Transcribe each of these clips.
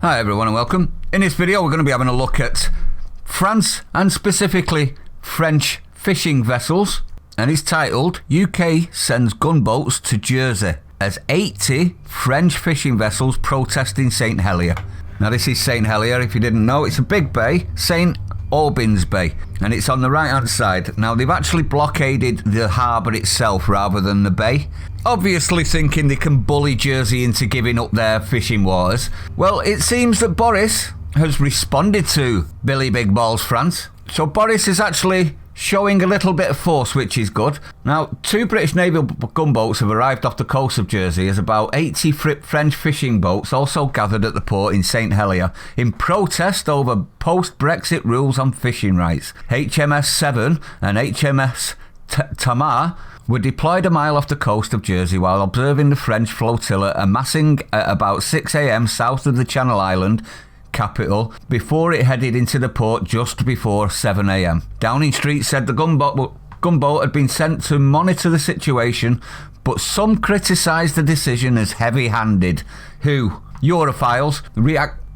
Hi everyone and welcome. In this video we're going to be having a look at France and specifically French fishing vessels, and it's titled UK sends gunboats to Jersey as 80 French fishing vessels protest in St Helier. Now this is St Helier, if you didn't know. It's a big bay, St Albans Bay, and it's on the right hand side. Now they've actually blockaded the harbour itself rather than the bay, obviously thinking they can bully Jersey into giving up their fishing waters. Well, it seems that Boris has responded to Billy Big Balls France. So Boris is actually showing a little bit of force, which is good. Now, 2 British naval gunboats have arrived off the coast of Jersey as about 80 French fishing boats also gathered at the port in St Helier in protest over post-Brexit rules on fishing rights. HMS Seven and HMS Tamar were deployed a mile off the coast of Jersey while observing the French flotilla amassing at about 6 a.m. south of the Channel Island capital before it headed into the port just before 7 a.m. Downing Street said the gunboat had been sent to monitor the situation, but some criticised the decision as heavy-handed. Who? Europhiles.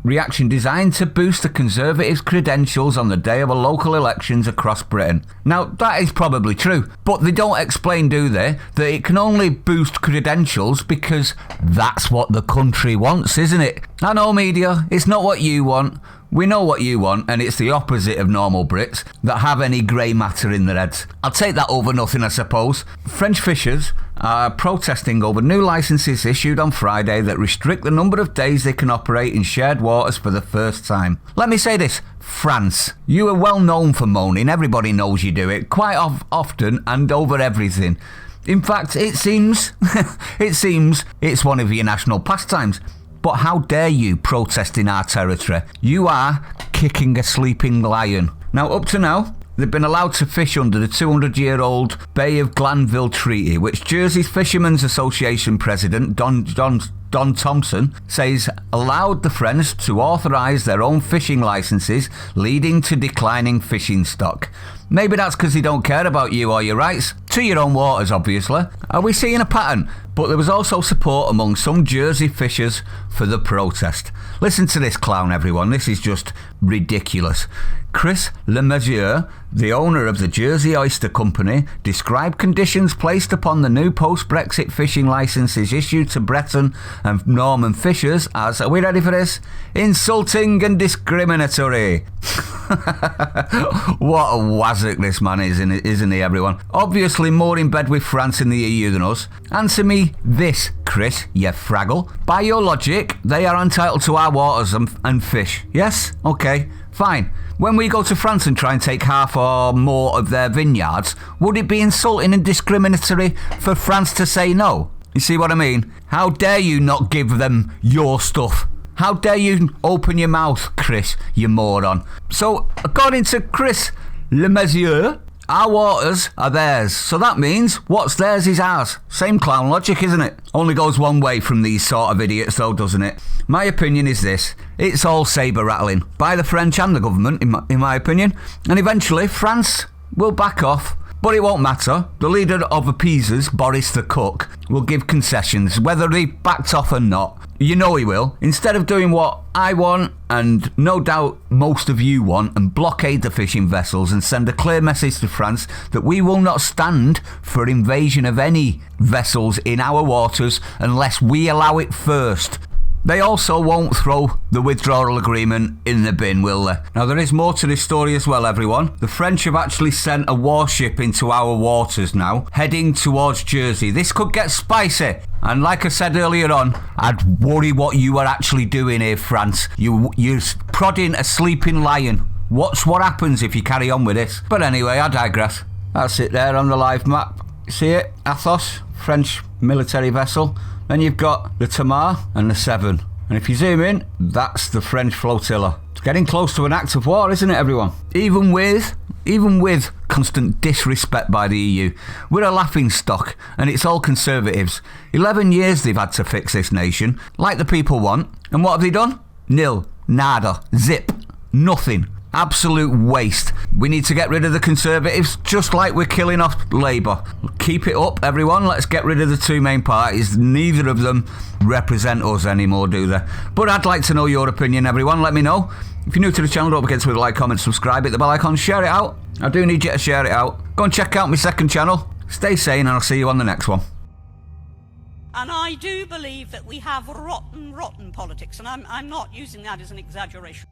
Reaction designed to boost the Conservatives' credentials on the day of local elections across Britain. Now, that is probably true, but they don't explain, do they, that it can only boost credentials because that's what the country wants, isn't it? I know, media, it's not what you want. We know what you want, and it's the opposite of normal Brits that have any grey matter in their heads. I'll take that over nothing, I suppose. French fishers are protesting over new licences issued on Friday that restrict the number of days they can operate in shared waters for the first time. Let me say this, France, you are well known for moaning. Everybody knows you do it quite often and over everything. In fact, it seems it's one of your national pastimes. But how dare you protest in our territory? You are kicking a sleeping lion. Now, up to now, they've been allowed to fish under the 200-year-old Bay of Glanville Treaty, which Jersey's Fishermen's Association president, Don Thompson, says allowed the French to authorise their own fishing licences, leading to declining fishing stock. Maybe that's because they don't care about you or your rights. To your own waters, obviously. Are we seeing a pattern? But there was also support among some Jersey fishers for the protest. Listen to this clown, everyone. This is just ridiculous. Chris Lemesurier, the owner of the Jersey Oyster Company, described conditions placed upon the new post-Brexit fishing licences issued to Breton and Norman fishers as, are we ready for this? Insulting and discriminatory. What a wazzock this man is, isn't he, everyone? Obviously more in bed with France and the EU than us. Answer me this, Chris, you fraggle. By your logic, they are entitled to our waters and fish. Yes? Okay, fine. When we go to France and try and take half or more of their vineyards, would it be insulting and discriminatory for France to say no? You see what I mean? How dare you not give them your stuff? How dare you open your mouth, Chris, you moron? So, according to Chris Lemesurier, our waters are theirs, so that means what's theirs is ours. Same clown logic, isn't it? Only goes one way from these sort of idiots though, doesn't it? My opinion is this, it's all sabre-rattling by the French and the government, in my opinion, and eventually France will back off. But it won't matter. The leader of appeasers, Boris the Cook, will give concessions, whether he backed off or not. You know he will. Instead of doing what I want, and no doubt most of you want, and blockade the fishing vessels and send a clear message to France that we will not stand for invasion of any vessels in our waters unless we allow it first. They also won't throw the withdrawal agreement in the bin, will they? Now, there is more to this story as well, everyone. The French have actually sent a warship into our waters now, heading towards Jersey. This could get spicy. And like I said earlier on, I'd worry what you are actually doing here, France. You're prodding a sleeping lion. Watch what happens if you carry on with this. But anyway, I digress. That's it there on the live map. See it? Athos, French military vessel. Then you've got the Tamar and the Seven. And if you zoom in, that's the French flotilla. It's getting close to an act of war, isn't it, everyone? Even with constant disrespect by the EU. We're a laughing stock, and it's all Conservatives. 11 years they've had to fix this nation, like the people want. And what have they done? Nil. Nada. Zip. Nothing. Absolute waste. We need to get rid of the Conservatives, just like we're killing off Labour. Keep it up, everyone. Let's get rid of the two main parties. Neither of them represent us anymore, do they? But I'd like to know your opinion, everyone. Let me know. If you're new to the channel, don't forget to like, comment, subscribe, hit the bell icon, share it out. I do need you to share it out. Go and check out my second channel. Stay sane, and I'll see you on the next one. And I do believe that we have rotten politics, and I'm not using that as an exaggeration.